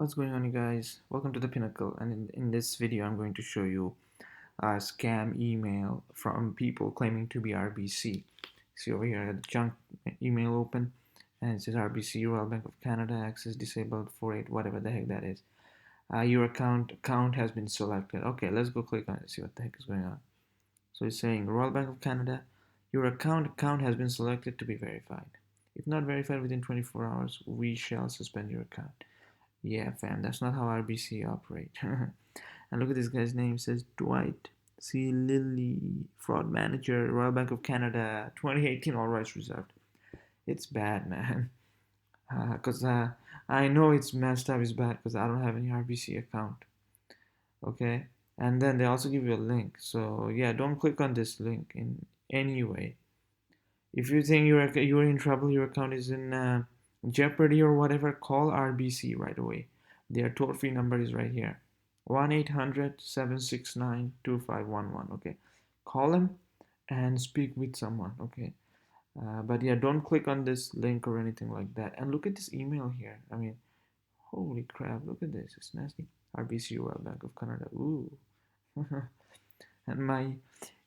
What's going on, you guys? Welcome to the Pinnacle, and in this video I'm going to show you a scam email from people claiming to be RBC. See over here, I got the junk email open, and it says RBC, Royal Bank of Canada, access disabled 48, whatever the heck that is. Your account has been selected. Okay, let's go click on it, see what the heck is going on. So it's saying Royal Bank of Canada, your account has been selected to be verified. If not verified within 24 hours, we shall suspend your account. Yeah, fam, that's not how RBC operate. And look at this guy's name. It says Dwight C. Lilly, fraud manager, Royal Bank of Canada, 2018, all rights reserved. It's bad, man. Because I know it's messed up, it's bad because I don't have any RBC account. Okay? And then they also give you a link. So, yeah, don't click on this link in any way. If you think you're in trouble, your account is in jeopardy or whatever, call RBC right away. Their toll-free number is right here. 1-800-769-2511. Okay, call them and speak with someone. Okay, but yeah, don't click on this link or anything like that. And look at this email here. I mean, holy crap! Look at this. It's nasty. RBC Royal Bank of Canada. Ooh. And my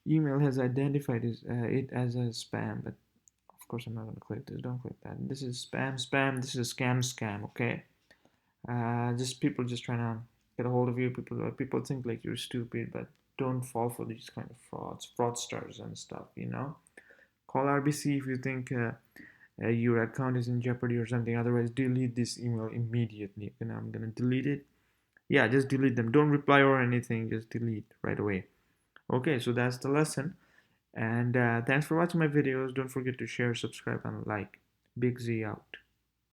email has identified it as a spam, but of course I'm not going to click this. Don't click that. This is spam. This is a scam. Okay. Just people just trying to get a hold of you. People think like you're stupid, but don't fall for these kind of fraudsters and stuff. Call RBC if you think your account is in jeopardy or something. Otherwise, delete this email immediately. I'm gonna delete it. Yeah, just delete them. Don't reply or anything. Just delete right away. Okay, so that's the lesson. And thanks for watching my videos. Don't forget to share, subscribe, and like. Big Z out.